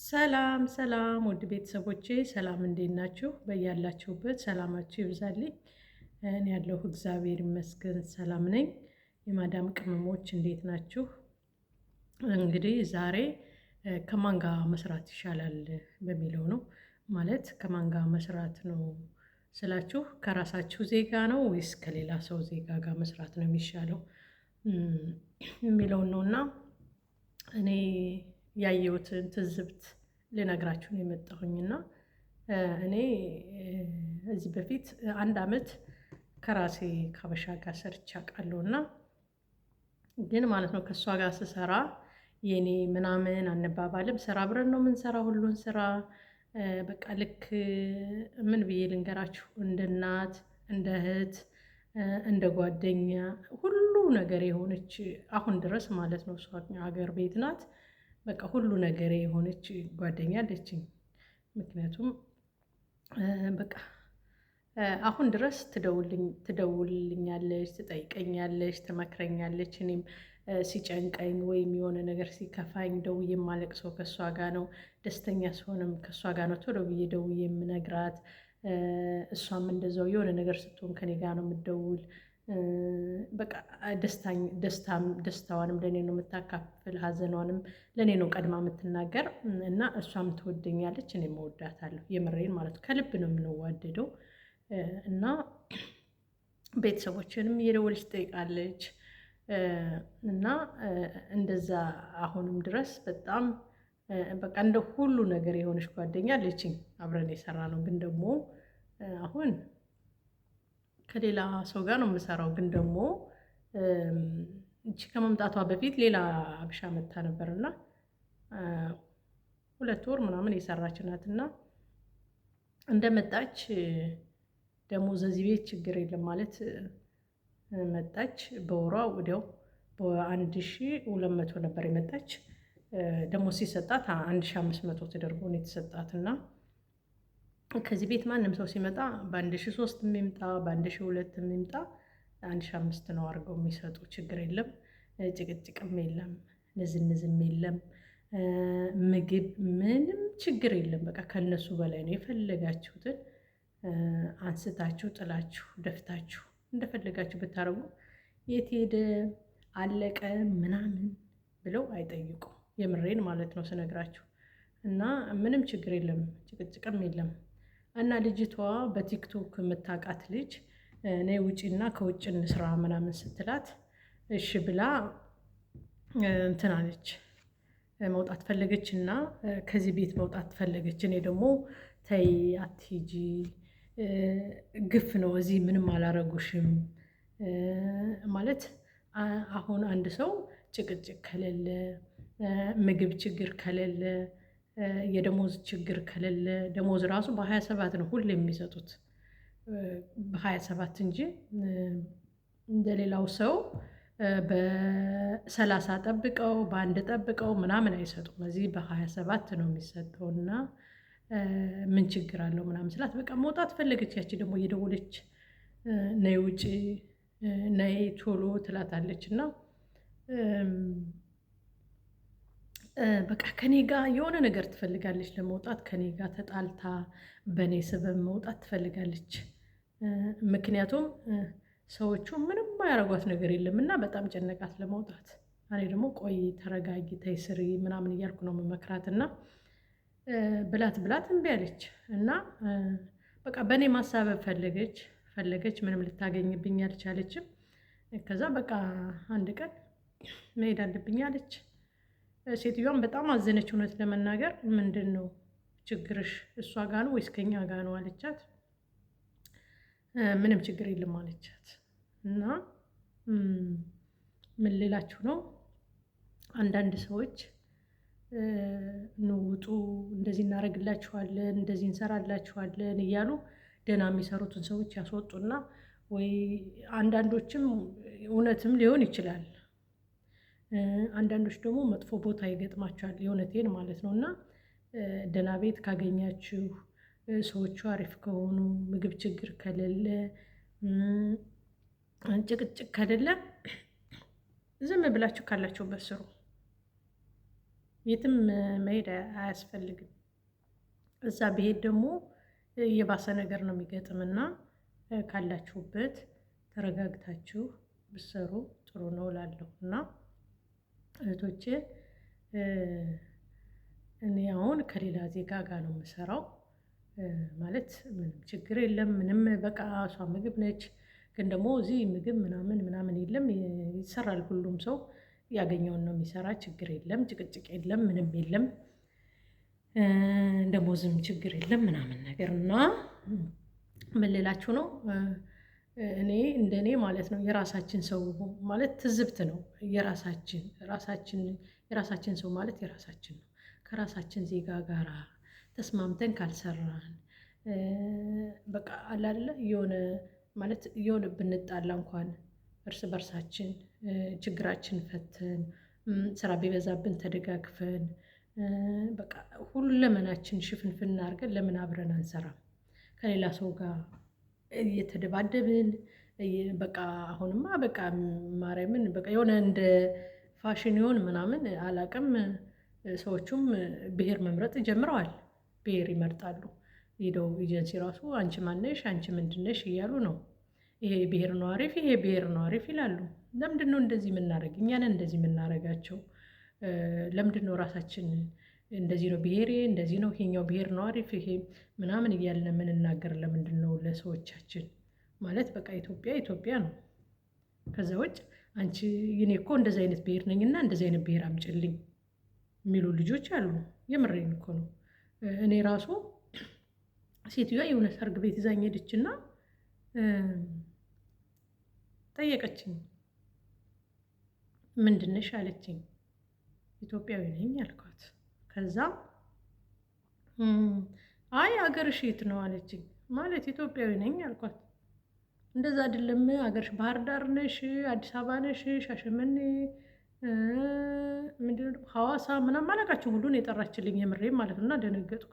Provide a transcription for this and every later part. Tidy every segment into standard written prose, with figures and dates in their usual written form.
ሰላም ሰላም ውድ ቤተሰቦቼ ሰላም እንዴት ናችሁ? በያላችሁበት ሰላማችሁ ይብዛልኝ። እኔ ያለሁ እግዚአብሔር ይመስገን ሰላም ነኝ። የማዳም ቅመሞች እንዴት ናችሁ? እንግዲህ ዛሬ ከማን ጋር መስራት ይሻላል በሚለው ነው። ማለት ከማን ጋር መስራት ነው ስላችሁ ከራሳችሁ ዜጋ ነው ወይስ ከሌላ ሰው ዜጋ ጋር መስራት ነው የሚሻለው የሚለውን ነውና እኔ ያየሁትን ትዝብት ልነግራችሁ ነው የመጣሁኝና እኔ እዚህ በፊት 1 አመት ከራሴ ከሀበሻ ጋር ሰርቼ አውቃለሁና ግን ማለት ነው ከእሷ ጋር ስሰራ የኔ ምናምን አንባባልም። ስራ አብረን ነው የምንሰራ ሁሉን ስራ በቃ ልክ ምን ብዬ ልንገራችሁ፣ እንደ እናት እንደ እህት እንደ ጓደኛ ሁሉ ነገር የሆነች አሁን ድረስ ማለት ነው። እሷ ሀገር ቤት ናት። በቃ ሁሉ ነገር የሆነች ጓደኛ አለችኝ። ምክንያቱም በቃ አሁን ድረስ ትደውልልኛለች፣ ትጠይቀኛለች፣ ትመክረኛለች። እኔም ሲጨንቀኝ ወይም የሆነ ነገር ሲከፋኝ ደውዬ የማለቅሰው ከእሷ ጋር ነው። ደስተኛ ስሆንም ከእሷ ጋር ነው ቶሎ ብዬ ደውዬ የምነግራት። እሷም እንደዛው የሆነ ነገር ስትሆን ከኔ ጋር ነው የምትደውል። በቃ ደስታዋንም ለኔ ነው የምታካፍል፣ ሀዘኗንም ለኔ ነው ቀድማ የምትናገር እና እሷም ትወደኛለች፣ እኔም እወዳታለሁ። የምሬን ማለት ከልብ ነው የምንዋደደው እና ቤተሰቦችንም እየደወለች ትጠይቃለች እና እንደዛ አሁንም ድረስ በጣም በቃ እንደ ሁሉ ነገር የሆነች ጓደኛ አለችኝ። አብረን የሰራ ነው ግን ደግሞ አሁን ከሌላ ሰው ጋር ነው የምሰራው። ግን ደግሞ እቺ ከመምጣቷ በፊት ሌላ አብሻ መታ ነበርና 2 ወር ምናምን የሰራች ናትና እንደመጣች ደሞዝ እዚህ ቤት ችግር የለም ማለት መጣች። በወሯ ወዲያው በ1200 ነበር የመጣች። ደሞዝ ሲሰጣት 1500 ተደርጎ ነው የተሰጣትና ከዚህ ቤት ማንም ሰው ሲመጣ በ1300 የሚምጣ በ1200 የሚምጣ 1500 ነው አድርገው የሚሰጡ። ችግር የለም፣ ጭቅጭቅም የለም፣ ንዝንዝም የለም፣ ምግብ ምንም ችግር የለም። በቃ ከነሱ በላይ ነው። የፈለጋችሁትን አንስታችሁ ጥላችሁ ደፍታችሁ እንደፈለጋችሁ ብታረጉ የት ሄደ አለቀ ምናምን ብለው አይጠይቁም። የምሬን ማለት ነው ስነግራችሁ እና ምንም ችግር የለም፣ ጭቅጭቅም የለም። እና ልጅቷ በቲክቶክ የምታውቃት ልጅ ነይ ውጪና ከውጭ እንስራ ምናምን ስትላት እሺ ብላ እንትን አለች። መውጣት ፈለገች እና ከዚህ ቤት መውጣት ፈለገች። እኔ ደግሞ ተይ አትሂጂ፣ ግፍ ነው፣ እዚህ ምንም አላረጉሽም ማለት አሁን አንድ ሰው ጭቅጭቅ ከሌለ፣ ምግብ ችግር ከሌለ፣ የደሞዝ ችግር ከሌለ፣ ደሞዝ ራሱ በ27 ነው ሁሌ የሚሰጡት በ27 እንጂ እንደሌላው ሰው በ30 ጠብቀው በ1 ጠብቀው ምናምን አይሰጡም። እዚህ በ27 ነው የሚሰጠው እና ምን ችግር አለው ምናምን ስላት በቃ መውጣት ፈለገች። ያቺ ደግሞ እየደወለች ነይ ውጪ ነይ ቶሎ ትላታለች እና በቃ ከኔ ጋር የሆነ ነገር ትፈልጋለች ለመውጣት። ከኔ ጋር ተጣልታ በኔ ሰበብ መውጣት ትፈልጋለች። ምክንያቱም ሰዎቹ ምንም ያደረጓት ነገር የለም እና በጣም ጨነቃት ለመውጣት። እኔ ደግሞ ቆይ ተረጋጊ፣ ተይ ስሪ ምናምን እያልኩ ነው መመክራት እና ብላት እምቢ አለች እና በቃ በእኔ ማሳበብ ፈለገች። ምንም ልታገኝብኝ አልቻለችም። ከዛ በቃ አንድ ቀን መሄድ አለብኝ አለች። ሴትዮዋን በጣም አዘነች። እውነት ለመናገር ምንድን ነው ችግርሽ? እሷ ጋ ነው ወይስ ከኛ ጋ ነው አለቻት። ምንም ችግር የለም አለቻት እና ምን ልላችሁ ነው፣ አንዳንድ ሰዎች ንውጡ እንደዚህ እናደርግላችኋለን እንደዚህ እንሰራላችኋለን እያሉ ደህና የሚሰሩትን ሰዎች ያስወጡና ወይ አንዳንዶችም እውነትም ሊሆን ይችላል፣ አንዳንዶች ደግሞ መጥፎ ቦታ ይገጥማቸዋል። የእውነቴን ማለት ነው እና ደህና ቤት ካገኛችሁ፣ ሰዎቹ አሪፍ ከሆኑ፣ ምግብ ችግር ከሌለ፣ ጭቅጭቅ ከሌለ ዝም ብላችሁ ካላችሁበት ስሩ። የትም መሄድ አያስፈልግም። እዛ ብሄድ ደግሞ የባሰ ነገር ነው የሚገጥምና ካላችሁበት ተረጋግታችሁ ብሰሩ ጥሩ ነው እላለሁ። እና እህቶቼ እኔ አሁን ከሌላ ዜጋ ጋር ነው የምሰራው። ማለት ምንም ችግር የለም። ምንም በቃ እሷ ምግብ ነች። ግን ደግሞ እዚህ ምግብ ምናምን የለም። ይሰራል። ሁሉም ሰው ያገኘውን ነው የሚሰራ። ችግር የለም። ጭቅጭቅ የለም። ምንም የለም። ደሞዝም ችግር የለም ምናምን ነገር እና ምን ልላችሁ ነው? እኔ እንደኔ ማለት ነው የራሳችን ሰው ማለት ትዝብት ነው። የራሳችን ሰው ማለት የራሳችን ነው። ከራሳችን ዜጋ ጋራ ተስማምተን ካልሰራን በቃ አለ አይደለ የሆነ ብንጣላ እንኳን እርስ በርሳችን ችግራችን ፈተን ስራ ቢበዛብን ተደጋግፈን በቃ ሁለመናችን ሽፍንፍን አድርገን ለምን አብረን አንሰራም? ከሌላ ሰው ጋር እየተደባደብን በቃ አሁንማ በቃ ማርያምን በቃ የሆነ እንደ ፋሽን ይሆን ምናምን አላቅም። ሰዎቹም ብሄር መምረጥ ጀምረዋል። ብሄር ይመርጣሉ። ሄደው ኤጀንሲ ራሱ አንቺ ማነሽ አንቺ ምንድነሽ እያሉ ነው። ይሄ ብሄር ነው አሪፍ፣ ይሄ ብሄር ነው አሪፍ ይላሉ። ለምንድነው እንደዚህ የምናደርግ? እኛንን እንደዚህ የምናደርጋቸው ለምንድነው? ራሳችን እንደዚህ ነው ብሄሬ እንደዚህ ነው ይሄኛው ብሄር ነው አሪፍ ይሄ ምናምን እያልን የምንናገር ለምንድነው? ለሰዎቻችን ማለት በቃ ኢትዮጵያ ነው። ከዛ ውጭ አንቺ እኔ እኮ እንደዚህ አይነት ብሄር ነኝና እንደዚህ አይነት ብሄር አምጪልኝ የሚሉ ልጆች አሉ። የምሬን እኮ ነው። እኔ ራሱ ሴትዮዋ የሆነ ሰርግ ቤት ይዛኝ ሄደችና ጠየቀችኝ። ምንድነሽ አለችኝ። ኢትዮጵያዊ ነኝ አልኳት። ከዛ አይ አገርሽ የት ነው አለችኝ። ማለት ኢትዮጵያዊ ነኝ አልኳት። እንደዛ አይደለም አገርሽ ባህር ዳር ነሽ፣ አዲስ አበባ ነሽ፣ ሻሸመኔ ምንድነው ሐዋሳ ምናምን አላውቃቸውም። ሁሉን የጠራችልኝ የምሬም ማለት ነው። እና ደነገጥኩ።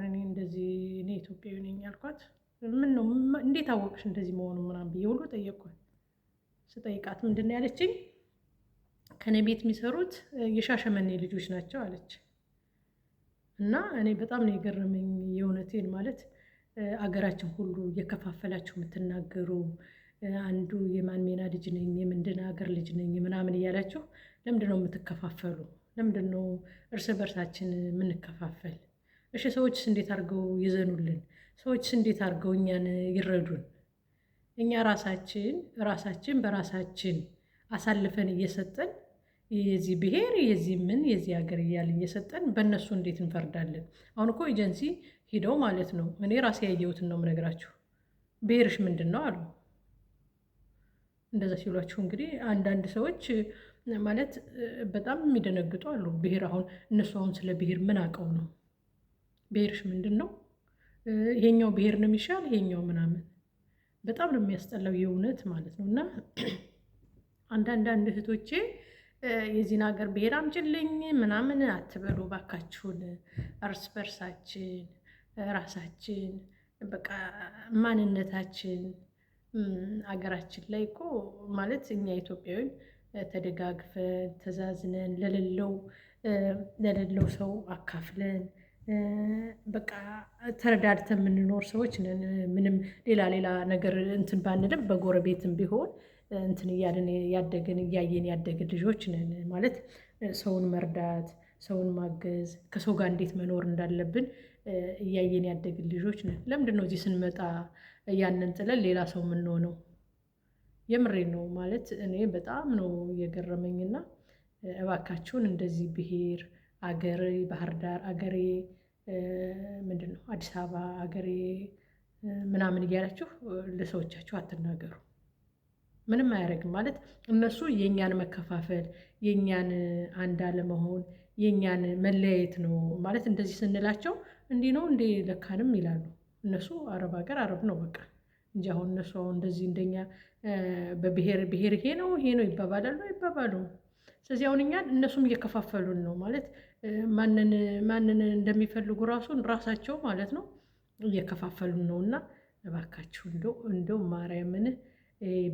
እኔ እንደዚህ እኔ ኢትዮጵያዊ ነኝ አልኳት። ምን ነው እንዴት አወቅሽ እንደዚህ መሆኑ ምናምን ብዬ ሁሉ ጠየቅኳት። ስጠይቃት ምንድን ነው ያለችኝ? ከኔ ቤት የሚሰሩት የሻሸመኔ ልጆች ናቸው አለች። እና እኔ በጣም ነው የገረመኝ የእውነቴን ማለት አገራችን ሁሉ እየከፋፈላችሁ የምትናገሩ አንዱ የማን ሜና ልጅ ነኝ የምንድን ሀገር ልጅ ነኝ ምናምን እያላችሁ ለምንድነው የምትከፋፈሉ? ለምንድነው እርስ በርሳችን የምንከፋፈል? እሺ ሰዎችስ እንዴት አድርገው ይዘኑልን? ሰዎችስ እንዴት አድርገው እኛን ይረዱን? እኛ ራሳችን በራሳችን አሳልፈን እየሰጠን የዚህ ብሄር የዚህ ሀገር እያልን እየሰጠን በእነሱ እንዴት እንፈርዳለን? አሁን እኮ ኤጀንሲ ሂደው ማለት ነው እኔ ራሴ ያየሁትን ነው የምነግራችሁ። ብሄርሽ ምንድን ነው አሉ። እንደዛ ሲሏችሁ እንግዲህ አንዳንድ ሰዎች ማለት በጣም የሚደነግጡ አሉ። ብሄር አሁን እነሱ አሁን ስለ ብሄር ምን አውቀው ነው? ብሄርሽ ምንድን ነው? ይሄኛው ብሄር ነው የሚሻል ይሄኛው ምናምን በጣም ነው የሚያስጠላው የእውነት ማለት ነው። እና አንዳንድ እህቶቼ የዚህን ሀገር ብሄር አምጪልኝ ምናምን አትበሉ ባካችሁን። እርስ በርሳችን ራሳችን በቃ ማንነታችን አገራችን ላይ እኮ ማለት እኛ ኢትዮጵያዊ ተደጋግፈን ተዛዝነን ለሌለው ሰው አካፍለን በቃ ተረዳድተን የምንኖር ሰዎች ነን። ምንም ሌላ ነገር እንትን ባንልም በጎረቤትም ቢሆን እንትን እያልን እያየን ያደግን ልጆች ነን። ማለት ሰውን መርዳት፣ ሰውን ማገዝ፣ ከሰው ጋር እንዴት መኖር እንዳለብን እያየን ያደግን ልጆች ነን። ለምንድነው እዚህ ስንመጣ ያንን ጥለን ሌላ ሰው የምንሆነው? የምሬን ነው ማለት እኔ በጣም ነው የገረመኝና እባካችሁን እንደዚህ ብሄር አገሬ ባህር ዳር አገሬ ምንድነው አዲስ አበባ አገሬ ምናምን እያላችሁ ለሰዎቻችሁ አትናገሩ። ምንም አያደርግም። ማለት እነሱ የኛን መከፋፈል የኛን አንድ አለመሆን የኛን መለያየት ነው ማለት እንደዚህ ስንላቸው እንዲህ ነው እንዴ ለካንም ይላሉ። እነሱ አረብ ሀገር አረብ ነው በቃ እንጂ አሁን እነሱ አሁን እንደዚህ እንደኛ በብሄር ይሄ ነው ይባባላሉ አይባባሉም። ስለዚህ አሁን እኛን እነሱም እየከፋፈሉን ነው ማለት ማንን እንደሚፈልጉ ራሳቸው ማለት ነው እየከፋፈሉን ነው። እና እባካችሁ እንደው ማርያምን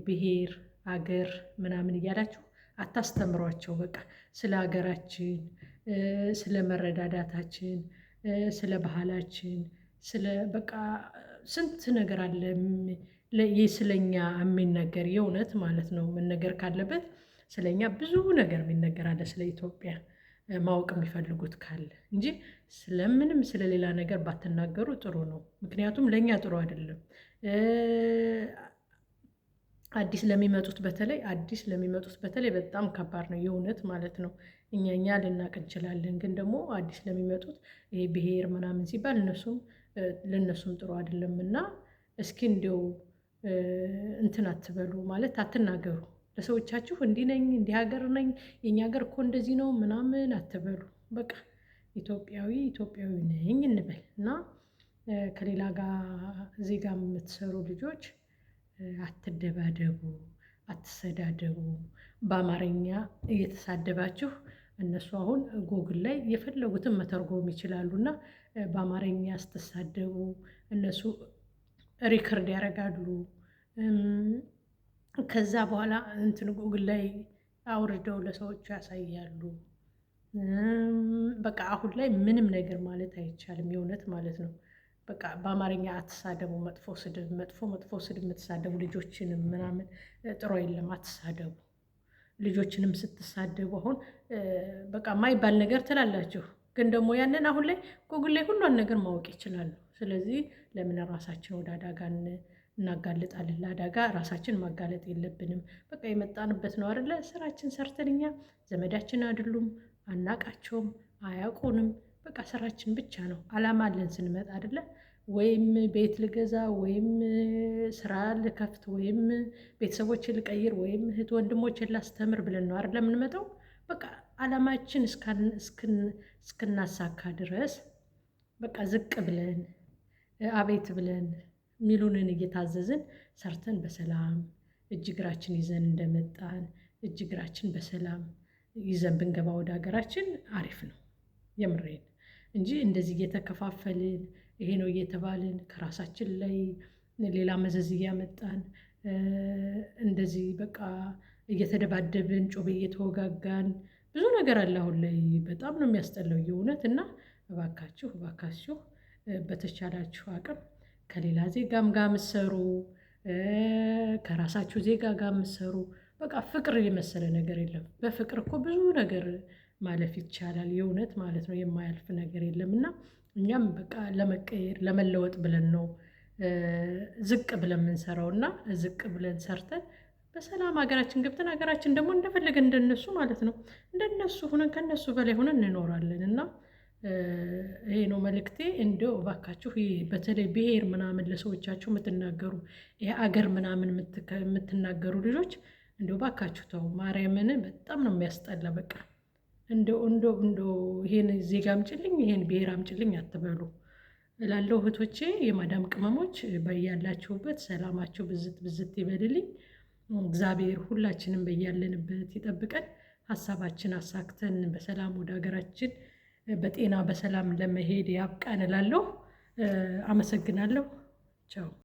ብሄር አገር ምናምን እያላችሁ አታስተምሯቸው። በቃ ስለ ሀገራችን፣ ስለ መረዳዳታችን፣ ስለ ባህላችን፣ ስለ በቃ ስንት ነገር አለ ስለኛ የሚነገር የእውነት ማለት ነው። መነገር ካለበት ስለኛ ብዙ ነገር የሚነገር አለ። ስለ ኢትዮጵያ ማወቅ የሚፈልጉት ካለ እንጂ ስለምንም ስለሌላ ነገር ባትናገሩ ጥሩ ነው። ምክንያቱም ለእኛ ጥሩ አይደለም። አዲስ ለሚመጡት በተለይ በጣም ከባድ ነው የእውነት ማለት ነው። እኛ ልናቅ እንችላለን፣ ግን ደግሞ አዲስ ለሚመጡት ይሄ ብሔር ምናምን ሲባል ለእነሱም ጥሩ አይደለም እና እስኪ እንዲያው እንትን አትበሉ ማለት አትናገሩ ለሰዎቻችሁ እንዲህ ነኝ እንዲህ ሀገር ነኝ የኛ ሀገር እኮ እንደዚህ ነው ምናምን አትበሉ። በቃ ኢትዮጵያዊ ነኝ እንበል እና ከሌላ ጋር ዜጋ የምትሰሩ ልጆች አትደባደቡ፣ አትሰዳደቡ። በአማርኛ እየተሳደባችሁ እነሱ አሁን ጎግል ላይ የፈለጉትን መተርጎም ይችላሉ እና በአማርኛ ስትሳደቡ እነሱ ሪከርድ ያደርጋሉ። ከዛ በኋላ እንትን ጉግል ላይ አውርደው ለሰዎቹ ያሳያሉ። በቃ አሁን ላይ ምንም ነገር ማለት አይቻልም የእውነት ማለት ነው። በቃ በአማርኛ አትሳደቡ። መጥፎ ስድብ የምትሳደቡ ልጆችንም ምናምን ጥሩ የለም፣ አትሳደቡ። ልጆችንም ስትሳደቡ አሁን በቃ ማይባል ነገር ትላላችሁ፣ ግን ደግሞ ያንን አሁን ላይ ጉግል ላይ ሁሉን ነገር ማወቅ ይችላሉ። ስለዚህ ለምን ራሳችን ወደ አደጋ እናጋልጣለን? ለአደጋ ራሳችን ማጋለጥ የለብንም። በቃ የመጣንበት ነው አይደለ? ስራችን ሰርተን እኛ ዘመዳችን አይደሉም፣ አናቃቸውም፣ አያውቁንም። በቃ ስራችን ብቻ ነው። አላማ አለን ስንመጣ አይደለ? ወይም ቤት ልገዛ ወይም ስራ ልከፍት ወይም ቤተሰቦችን ልቀይር ወይም እህት ወንድሞችን ላስተምር ብለን ነው አይደለ የምንመጣው። በቃ አላማችን እስክናሳካ ድረስ በቃ ዝቅ ብለን አቤት ብለን ሚሉንን እየታዘዝን ሰርተን በሰላም እጅ እግራችን ይዘን እንደመጣን እጅ እግራችን በሰላም ይዘን ብንገባ ወደ ሀገራችን አሪፍ ነው። የምሬን እንጂ እንደዚህ እየተከፋፈልን ይሄ ነው እየተባልን ከራሳችን ላይ ሌላ መዘዝ እያመጣን እንደዚህ በቃ እየተደባደብን ጮቤ እየተወጋጋን ብዙ ነገር አለ አሁን ላይ። በጣም ነው የሚያስጠላው የእውነት እና እባካችሁ በተቻላችሁ አቅም ከሌላ ዜጋም ጋር ምሰሩ፣ ከራሳችሁ ዜጋ ጋር ምሰሩ። በቃ ፍቅር የመሰለ ነገር የለም። በፍቅር እኮ ብዙ ነገር ማለፍ ይቻላል የእውነት ማለት ነው። የማያልፍ ነገር የለም እና እኛም በቃ ለመቀየር ለመለወጥ ብለን ነው ዝቅ ብለን የምንሰራው እና ዝቅ ብለን ሰርተን በሰላም ሀገራችን ገብተን ሀገራችን ደግሞ እንደፈለገን እንደነሱ ማለት ነው እንደነሱ ሆነን ከነሱ በላይ ሆነን እንኖራለን እና ይሄ ነው መልእክቴ። እንደው እባካችሁ በተለይ ብሔር ምናምን ለሰዎቻችሁ የምትናገሩ ይሄ አገር ምናምን የምትናገሩ ልጆች እንደው እባካችሁ ተው ማርያምን። በጣም ነው የሚያስጠላ። በቃ እንደው ይሄን ዜጋ አምጪልኝ ይሄን ብሔር አምጪልኝ አትበሉ እላለሁ እህቶቼ። የማዳም ቅመሞች በያላችሁበት ሰላማችሁ ብዝት ይበልልኝ። እግዚአብሔር ሁላችንም በያለንበት ይጠብቀን። ሀሳባችን አሳክተን በሰላም ወደ ሀገራችን በጤና በሰላም ለመሄድ ያብቃን እላለሁ። አመሰግናለሁ። ቻው